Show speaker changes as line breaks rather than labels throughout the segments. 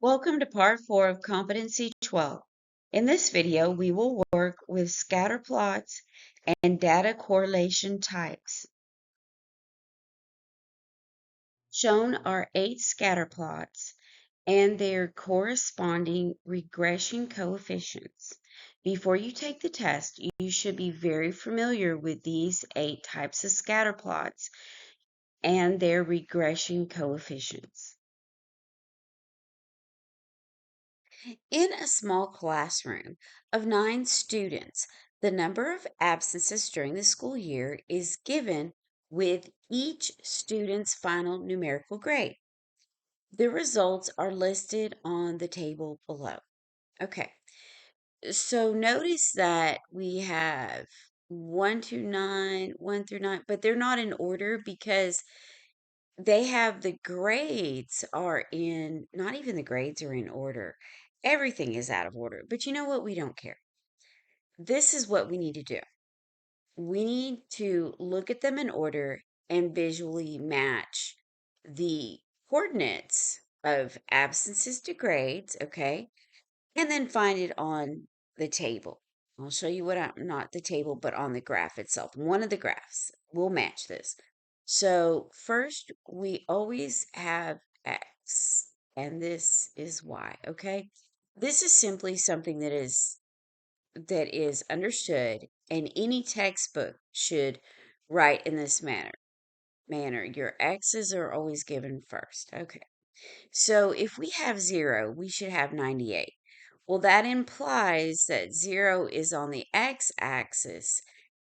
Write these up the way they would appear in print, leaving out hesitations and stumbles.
Welcome to part 4 of Competency 12. In this video, we will work with scatter plots and data correlation types. Shown are 8 scatter plots and their corresponding regression coefficients. Before you take the test, you should be very familiar with these 8 types of scatter plots and their regression coefficients. In a small classroom of 9 students, the number of absences during the school year is given with each student's final numerical grade. The results are listed on the table below. Okay, so notice that we have 1 to 9, 1 through 9, but they're not in order because they have the grades are in, not even the grades are in order. Everything is out of order. But you know what? We don't care. This is what we need to do. We need to look at them in order and visually match the coordinates of absences to grades, okay? And then find it on the table. I'll show you what I'm not the table, but on the graph itself. One of the graphs will match this. So first, we always have X, and this is Y, okay? This is simply something that is understood, and any textbook should write in this manner. Your X's are always given first. Okay. So if we have 0, we should have 98. Well, that implies that 0 is on the x-axis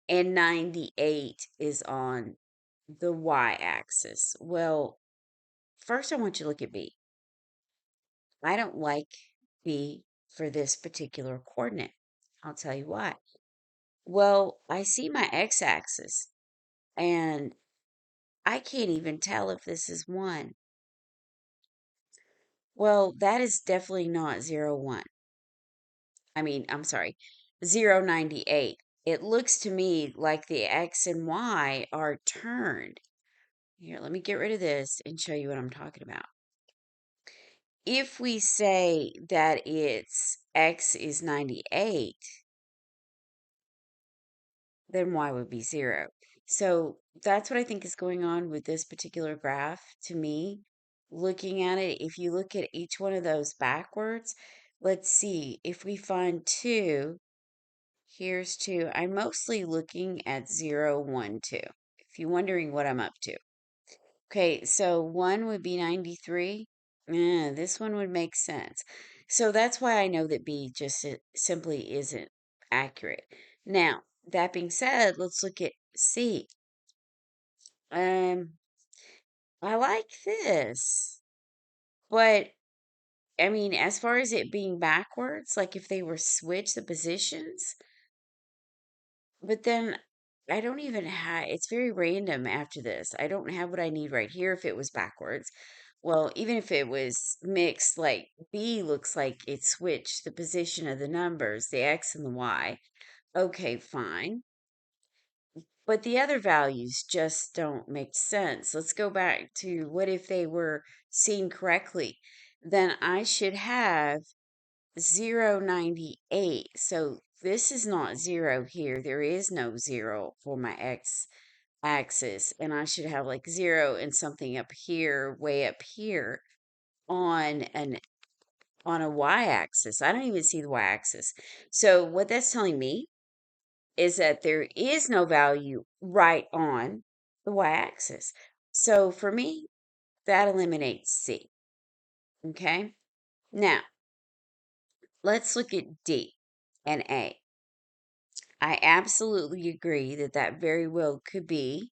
and 98 is on the y-axis. Well, first I want you to look at B. I don't like B for this particular coordinate. I'll tell you why. Well, I see my x-axis and I can't even tell if this is 1. Well, that is definitely not 0, 1. I'm sorry, 098. It looks to me like the X and Y are turned. Here, let me get rid of this and show you what I'm talking about. If we say that it's X is 98, then Y would be 0. So that's what I think is going on with this particular graph to me. Looking at it, if you look at each one of those backwards, let's see, if we find 2, here's 2. I'm mostly looking at 0, 1, 2. If you're wondering what I'm up to. Okay, so 1 would be 93. This one would make sense. So that's why I know that B just simply isn't accurate. Now, that being said, let's look at C. Um, I like this, but as far as it being backwards, like if they were switch the positions, but then I don't even have, it's very random after this. I don't have what I need right here if it was backwards. Well, even if it was mixed, like B looks like it switched the position of the numbers, the X and the Y. Okay, fine. But the other values just don't make sense. Let's go back to what if they were seen correctly? Then I should have 098. So this is not 0 here. There is no 0 for my X axis. And I should have like 0 and something up here, way up here on a y-axis. I don't even see the y-axis. So what that's telling me is that there is no value right on the y-axis. So for me, that eliminates C. Okay? Now, let's look at D and A. I absolutely agree that that very well could be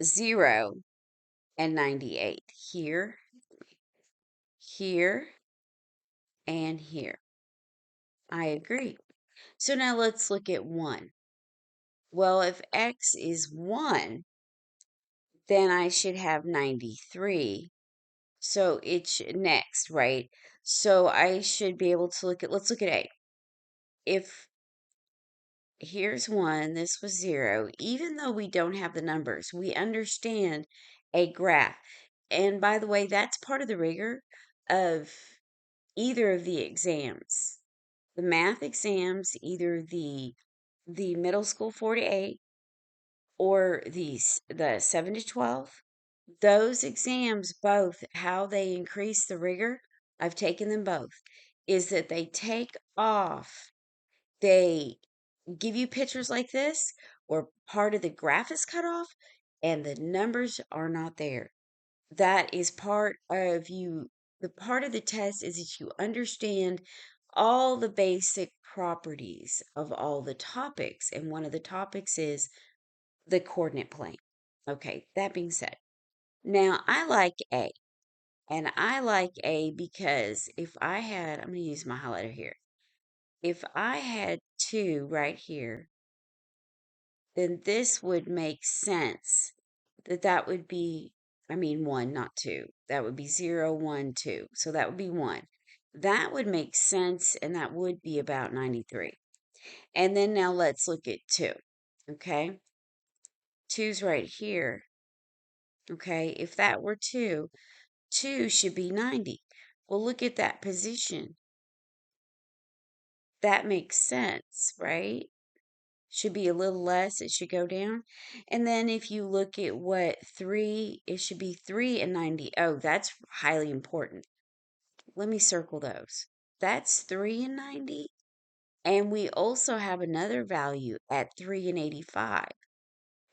0 and 98 here, here, and here. I agree. So now let's look at 1. Well, if X is 1, then I should have 93. So it's next, right? So I should be able to let's look at A. If here's 1, this was 0, even though we don't have the numbers, we understand a graph. And by the way, that's part of the rigor of either of the exams. The math exams, either the middle school 4 to 8 or the 7 to 12, those exams both, how they increase the rigor, I've taken them both, is that they take off, they give you pictures like this where part of the graph is cut off and the numbers are not there. That is part of you. The part of the test is that you understand all the basic properties of all the topics. And one of the topics is the coordinate plane. Okay, that being said, now I like A. And I like A because if I had, I'm going to use my highlighter here. If I had 2 right here, then this would make sense that would be, I mean, 1, not 2. That would be 0, 1, 2. So that would be 1. That would make sense, and that would be about 93. And then now let's look at 2. Okay? Two's right here. Okay? If that were 2, 2 should be 90. Well, look at that position. That makes sense, right? Should be a little less, it should go down. And then if you look at what 3, it should be 3 and 90. Oh, that's highly important. Let me circle those. That's 3 and 90. And we also have another value at 3 and 85.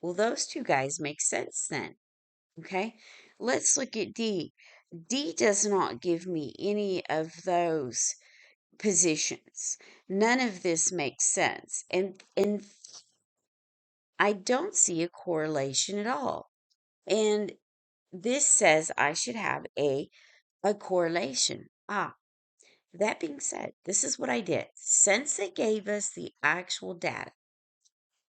Well, those two guys make sense then. Okay, let's look at D. D does not give me any of those positions. None of this makes sense. And I don't see a correlation at all. And this says I should have a correlation. That being said, this is what I did. Since they gave us the actual data,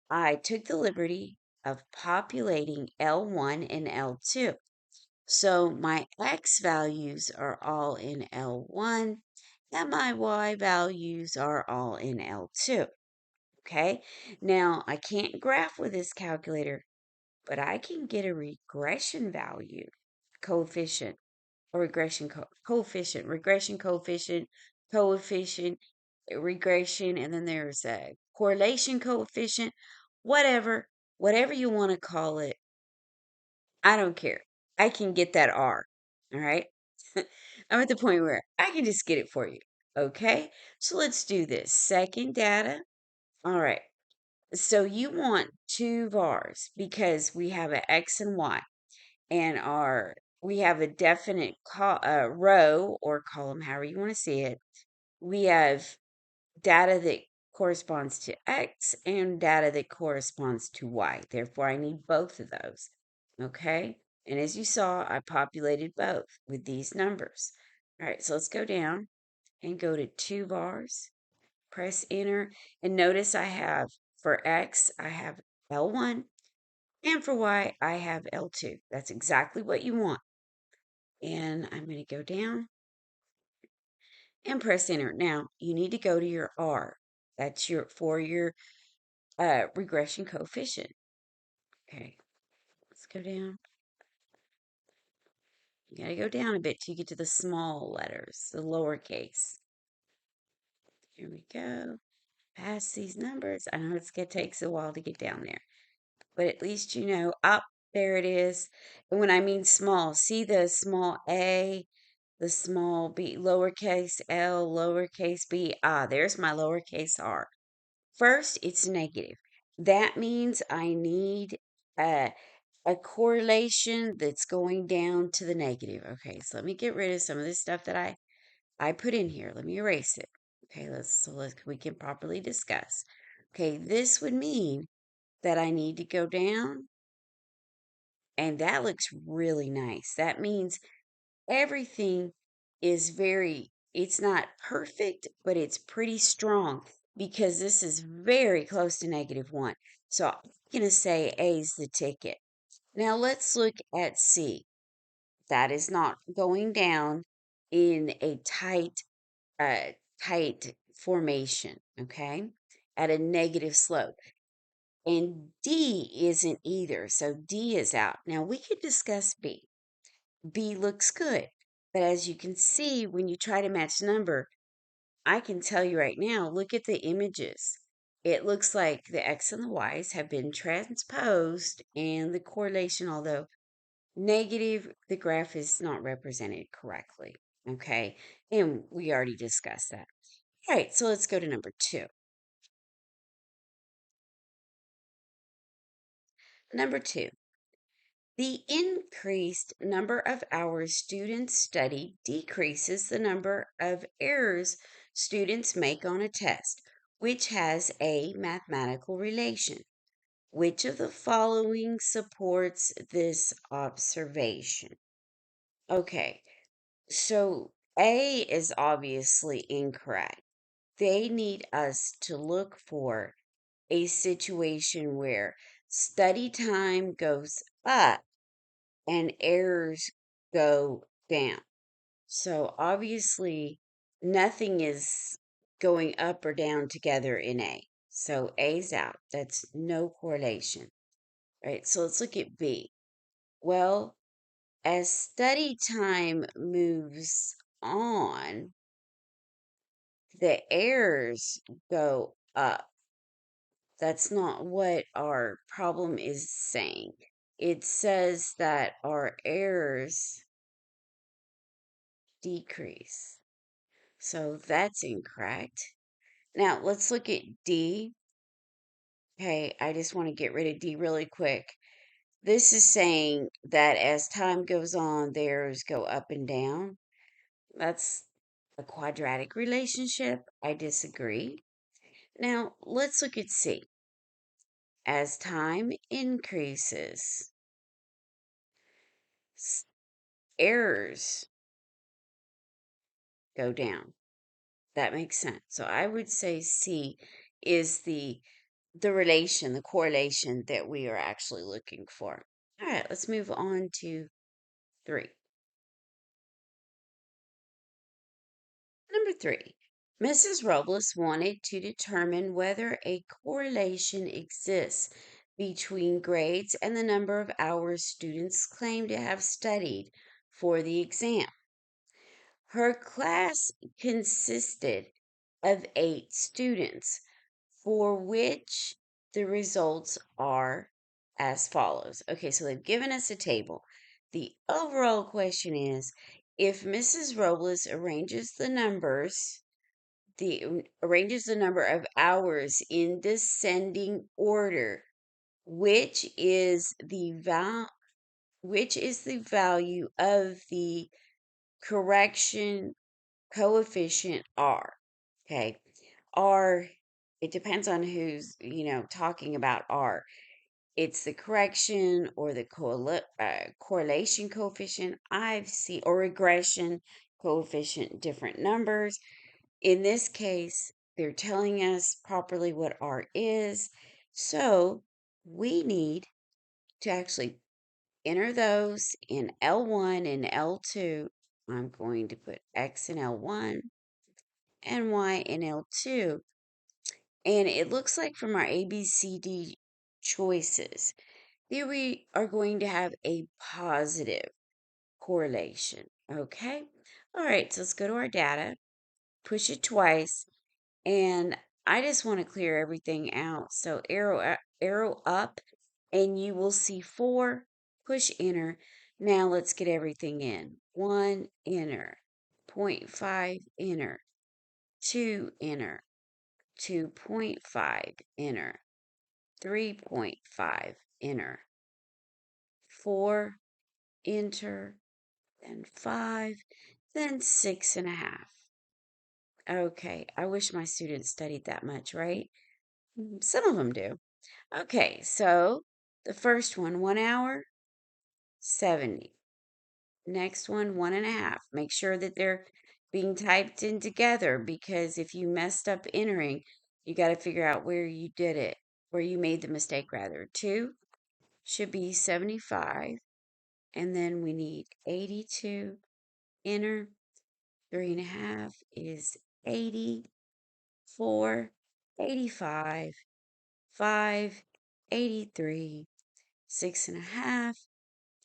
I took the liberty of populating L1 and L2. So my X values are all in L1 and my Y values are all in L2. Okay, now I can't graph with this calculator, but I can get a regression value coefficient or regression coefficient, regression, and then there's a correlation coefficient, whatever you want to call it. I don't care. I can get that R. All right. I'm at the point where I can just get it for you. Okay. So let's do this. Second data. All right. So you want 2 vars because we have an X and Y, and we have a definite row or column, however you want to see it. We have data that corresponds to X and data that corresponds to Y. Therefore, I need both of those. Okay? And as you saw, I populated both with these numbers. All right, so let's go down and go to 2 vars. Press enter, and notice I have, for X, I have L1, and for Y, I have L2. That's exactly what you want. And I'm going to go down and press enter. Now, you need to go to your R. That's your regression coefficient. Okay, let's go down. You got to go down a bit till you get to the small letters, the lowercase. Here we go. Past these numbers. I know it takes a while to get down there, but at least you know, up there it is. And when I mean small, see the small a, the small b, lowercase l, lowercase b. There's my lowercase r. First, it's negative. That means I need a correlation that's going down to the negative. Okay, so let me get rid of some of this stuff that I put in here. Let me erase it. Okay, we can properly discuss. Okay, this would mean that I need to go down, and that looks really nice. That means everything is it's not perfect, but it's pretty strong because this is very close to -1. So I'm going to say A is the ticket. Now let's look at C. That is not going down in a tight formation, okay, at a negative slope. And D isn't either, so D is out. Now we could discuss B. B looks good. But as you can see, when you try to match number, I can tell you right now, look at the images. It looks like the X and the Y's have been transposed, and the correlation, although negative, the graph is not represented correctly. Okay, and we already discussed that. All right, so let's go to number 2. Number 2, the increased number of hours students study decreases the number of errors students make on a test, which has a mathematical relation. Which of the following supports this observation? Okay, so A is obviously incorrect. They need us to look for a situation where study time goes up and errors go down. So obviously, nothing is going up or down together in A. So A's out. That's no correlation. All right, so let's look at B. Well, as study time moves on, the errors go up. That's not what our problem is saying. It says that our errors decrease. So that's incorrect. Now let's look at D. Okay, I just want to get rid of D really quick. This is saying that as time goes on, the errors go up and down. That's a quadratic relationship. I disagree. Now let's look at C. As time increases, errors go down. That makes sense. So I would say C is the relation, the correlation that we are actually looking for. All right, let's move on to 3. Number 3. Mrs. Robles wanted to determine whether a correlation exists between grades and the number of hours students claim to have studied for the exam. Her class consisted of 8 students, for which the results are as follows. Okay, so they've given us a table. The overall question is, if Mrs. Robles arranges the number of hours in descending order, which is the value of the correction coefficient R. Okay. R, it depends on who's, talking about R. It's the correction or the correlation coefficient. I've seen, or regression coefficient, different numbers. In this case, they're telling us properly what R is. So we need to actually enter those in L1 and L2. I'm going to put X in L1 and Y in L2. And it looks like from our ABCD choices that we are going to have a positive correlation. Okay? All right, so let's go to our data, push it twice, and I just want to clear everything out. So arrow up, and you will see 4. Push enter. Now let's get everything in. 1, enter. 0.5, enter. 2, enter. 2.5, enter. 3.5, enter. 4, enter. Then 5, then 6.5. Okay, I wish my students studied that much, right? Some of them do. Okay, so the first one, 1 hour, 70. Next one, 1.5. Make sure that they're being typed in together, because if you messed up entering, you got to figure out where you did it, where you made the mistake rather. 2 should be 75. And then we need 82. Enter. 3.5 is 80. 4, 85. 5, 83. 6.5,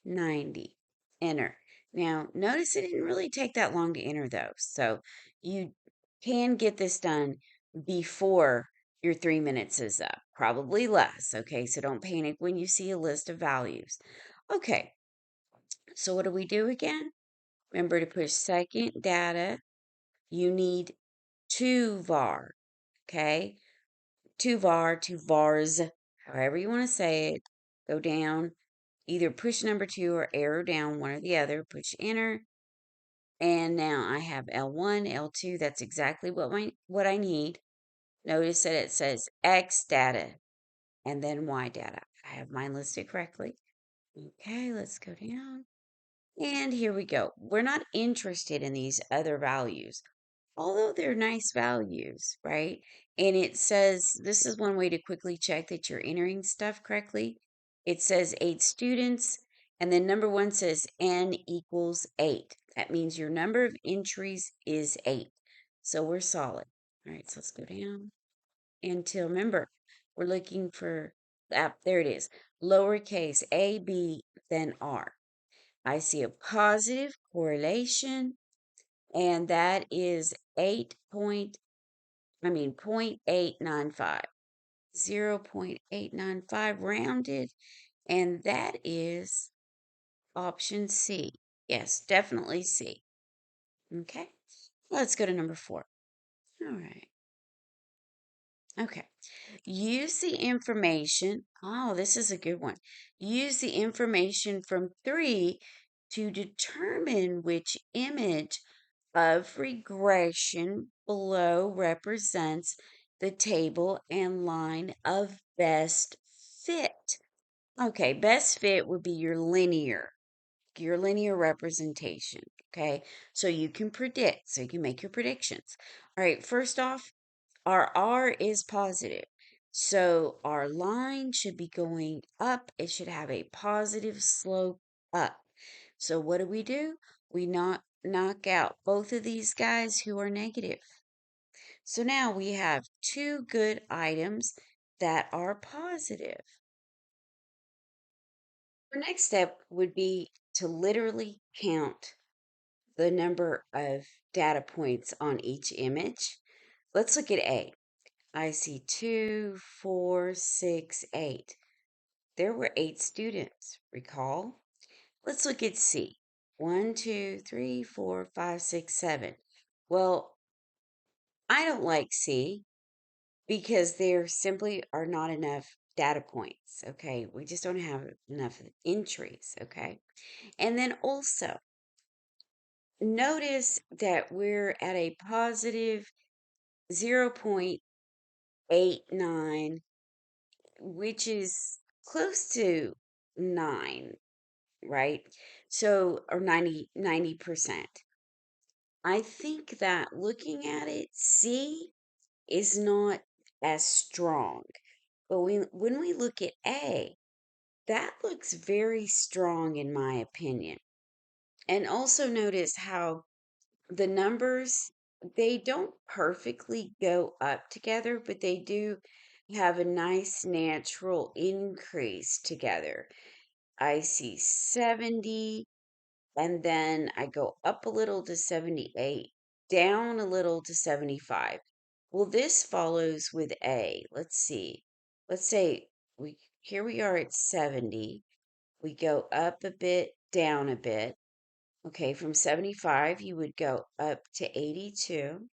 90. Enter. Now, notice it didn't really take that long to enter those. So you can get this done before your 3 minutes is up, probably less. Okay, so don't panic when you see a list of values. Okay, so what do we do again? Remember to push second data. You need two var, okay? Two var, two vars, however you want to say it. Go down, either push number two or arrow down, one or the other. Push enter. And now I have L1, L2. That's exactly what I need. Notice that it says X data and then Y data. I have mine listed correctly. Okay, let's go down. And here we go. We're not interested in these other values, although they're nice values, right? And it says this is one way to quickly check that you're entering stuff correctly. It says 8 students, and then number one says n equals 8. That means your number of entries is 8. So we're solid. All right, so let's go down until remember, we're looking for, there it is, lowercase a, b, then r. I see a positive correlation, and that is 0.895, 0.895 rounded, and that is option C. Yes, definitely C. Okay, let's go to number 4. All right. Okay. Use the information. Oh, this is a good one. Use the information from 3 to determine which image of regression below represents the table and line of best fit. Okay, best fit would be your linear representation. Okay, so you can predict, so you can make your predictions. All right, first off, our R is positive. So our line should be going up. It should have a positive slope up. So what do? We knock out both of these guys who are negative. So now we have two good items that are positive. Our next step would be to literally count the number of data points on each image. Let's look at A. I see 2, 4, 6, 8. There were 8 students, recall? Let's look at C. 1, 2, 3, 4, 5, 6, 7. Well, I don't like C because there simply are not enough data points. Okay. We just don't have enough entries. Okay. And then also notice that we're at a positive 0.89, which is close to 9, right? So, or 90%. I think that looking at it, C is not as strong. But when we look at A, that looks very strong in my opinion. And also notice how the numbers, they don't perfectly go up together, but they do have a nice natural increase together. I see 70, and then I go up a little to 78, down a little to 75. Well, this follows with A. Let's see. Let's say here we are at 70. We go up a bit, down a bit. Okay, from 75, you would go up to 82.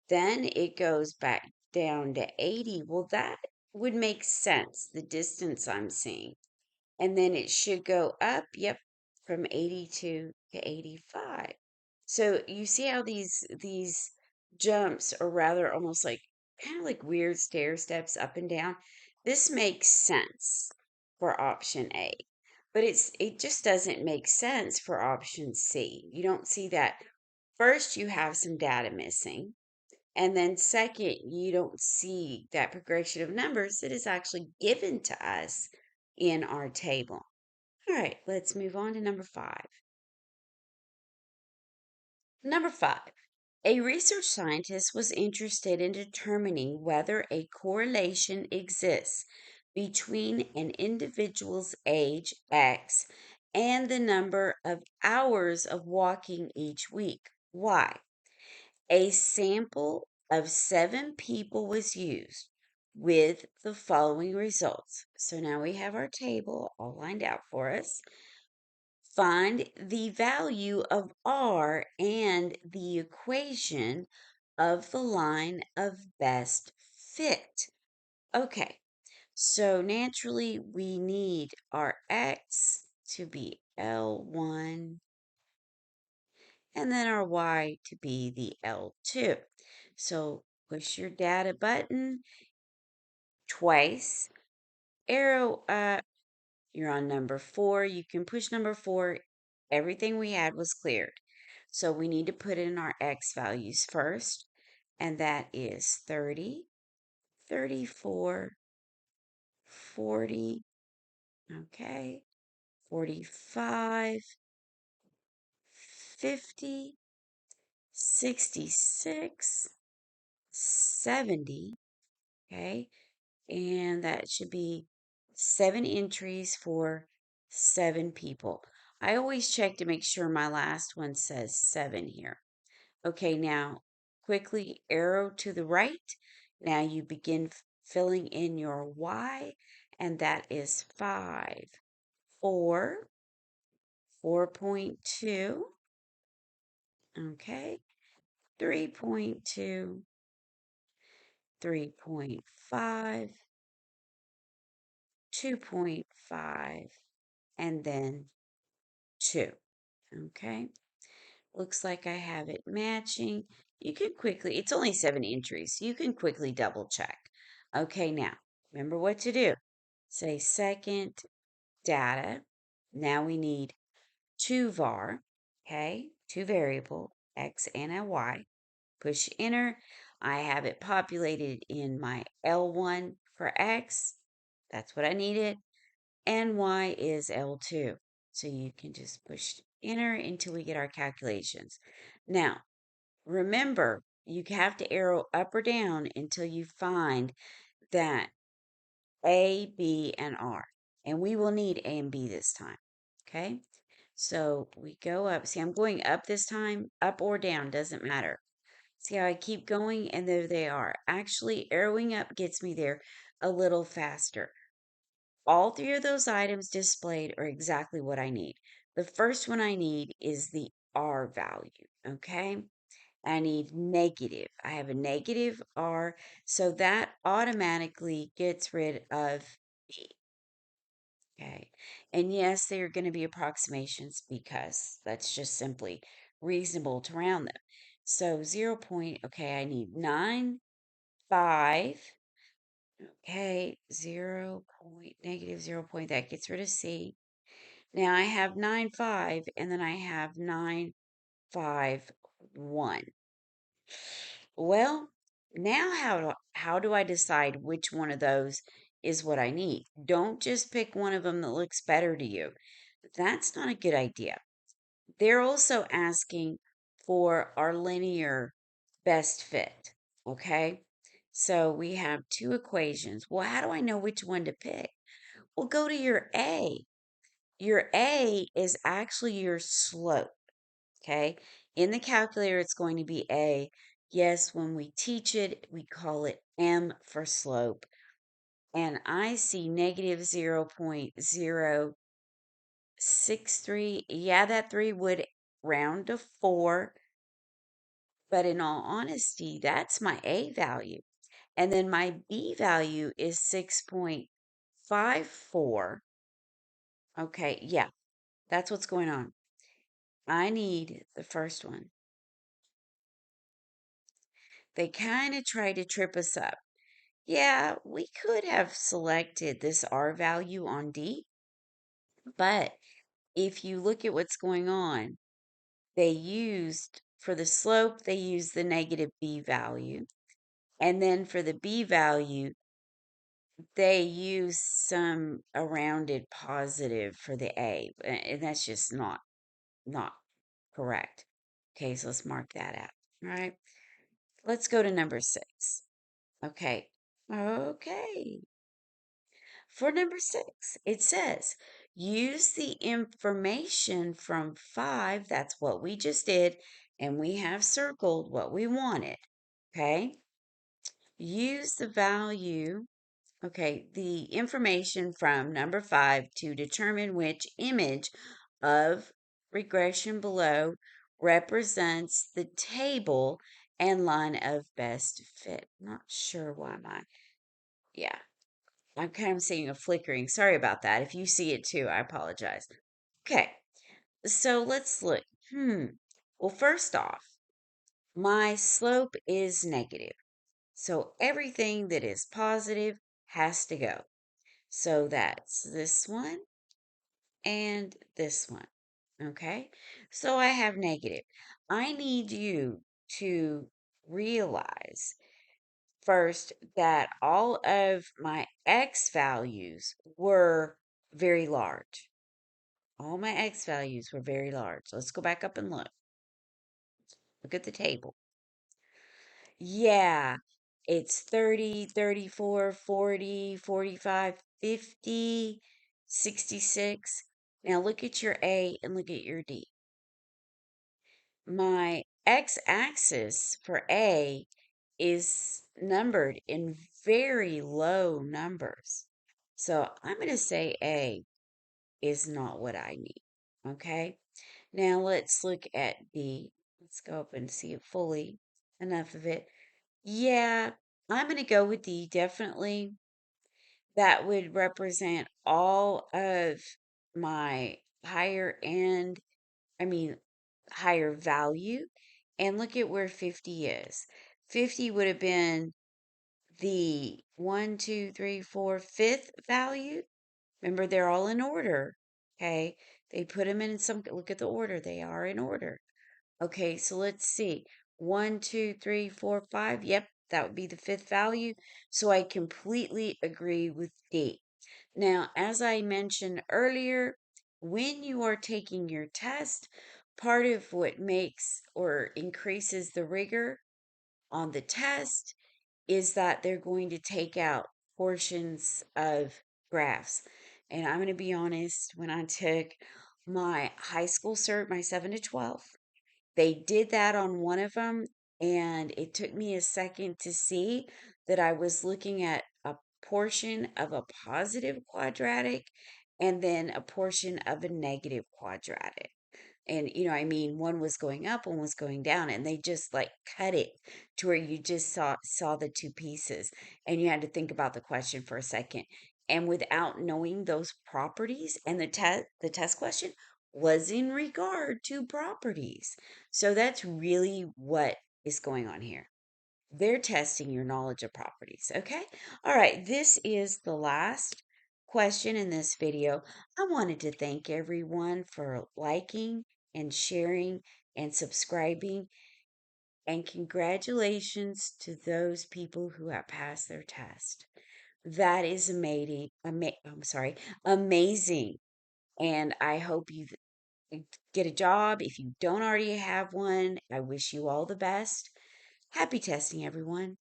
Then it goes back down to 80. Well, that would make sense, the distance I'm seeing. And then it should go up, yep, from 82 to 85. So you see how these jumps are rather almost like kind of like weird stair steps up and down. This makes sense for option A. But it just doesn't make sense for option C. You don't see that. First, you have some data missing. And then second, you don't see that progression of numbers that is actually given to us in our table. All right, let's move on to number 5. Number 5. A research scientist was interested in determining whether a correlation exists between an individual's age X and the number of hours of walking each week. Why? A sample of 7 people was used with the following results. So now we have our table all lined out for us. Find the value of R and the equation of the line of best fit. Okay, so naturally we need our X to be L1 and then our Y to be the L2. So push your data button twice, arrow up, you're on number 4. You can push number 4. Everything we had was cleared. So we need to put in our X values first, and that is 30, 34, 40, okay, 45, 50, 66, 70, okay, and that should be 7 entries for 7 people. I always check to make sure my last one says 7 here. Okay, now quickly arrow to the right. Now you begin filling in your Y, and that is 5, 4, 4.2, okay, 3.2, 3.5, 2.5, and then 2. Okay, looks like I have it matching. You can quickly, it's only 7 entries. You can quickly double check. Okay, now remember what to do. Say second data. Now we need 2 var, okay, 2 variable, X and a Y. Push enter. I have it populated in my L1 for X. That's what I needed. And Y is L2. So you can just push enter until we get our calculations. Now, remember, you have to arrow up or down until you find that A, B, and R. And we will need A and B this time. Okay? So we go up. See, I'm going up this time, up or down, doesn't matter. See how I keep going? And there they are. Actually, arrowing up gets me there a little faster. All 3 of those items displayed are exactly what I need. The first one I need is the R value, okay? I need negative. I have a negative R, so that automatically gets rid of B, okay? And yes, they are going to be approximations because that's just simply reasonable to round them. So 0 point, okay, I need 9, 5, okay, 0 point, negative 0 point, that gets rid of C. Now I have 9, 5, and then I have 9, 5, 1. Well, now how do I decide which one of those is what I need? Don't just pick one of them that looks better to you. That's not a good idea. They're also asking for our linear best fit, okay? So we have 2 equations. Well, how do I know which one to pick? Well, go to your A. Your A is actually your slope, okay? In the calculator, it's going to be A. Yes, when we teach it, we call it M for slope. And I see negative 0.063. Yeah, that 3 would round to 4. But in all honesty, that's my A value. And then my B value is 6.54. Okay, yeah, that's what's going on. I need the first one. They kind of try to trip us up. Yeah, we could have selected this R value on D, but if you look at what's going on, they used, for the slope, they used the negative B value. And then for the B value, they use some a rounded positive for the A, and that's just not correct. Okay, so let's mark that out. All right. Let's go to number 6. Okay. Okay. For number 6, it says use the information from 5, that's what we just did, and we have circled what we wanted. Okay? Use the value, okay, the information from number 5 to determine which image of regression below represents the table and line of best fit. Not sure why yeah, I'm kind of seeing a flickering. Sorry about that. If you see it too, I apologize. Okay, so let's look. Well, first off, my slope is negative. So everything that is positive has to go. So that's this one and this one. Okay, so I have negative. I need you to realize first that all of my x values were very large. All my x values were very large. Let's go back up and look. Look at the table. Yeah, it's 30, 34, 40, 45, 50, 66. Now look at your A and look at your D. My x-axis for A is numbered in very low numbers. So I'm going to say A is not what I need. Okay. Now let's look at D. Let's go up and see it fully. Enough of it. Yeah, I'm going to go with D, definitely. That would represent all of my higher end, I mean, higher value. And look at where 50 is. 50 would have been the one, two, three, four, fifth value. Remember, they're all in order. Okay. They put them in some, look at the order. They are in order. Okay, so let's see. One, two, three, four, five. Yep, that would be the fifth value. So I completely agree with D. Now, as I mentioned earlier, when you are taking your test, part of what makes or increases the rigor on the test is that they're going to take out portions of graphs. And I'm going to be honest, when I took my high school cert, my 7 to 12, they did that on one of them, and it took me a second to see that I was looking at a portion of a positive quadratic and then a portion of a negative quadratic. And I mean, one was going up, one was going down, and they just like cut it to where you just saw the two pieces, and you had to think about the question for a second. And without knowing those properties, and the test question was in regard to properties. So that's really what is going on here. They're testing your knowledge of properties, okay? All right, this is the last question in this video. I wanted to thank everyone for liking and sharing and subscribing, and congratulations to those people who have passed their test. That is amazing. I'm sorry, amazing. And I hope you get a job. If you don't already have one, I wish you all the best. Happy testing, everyone.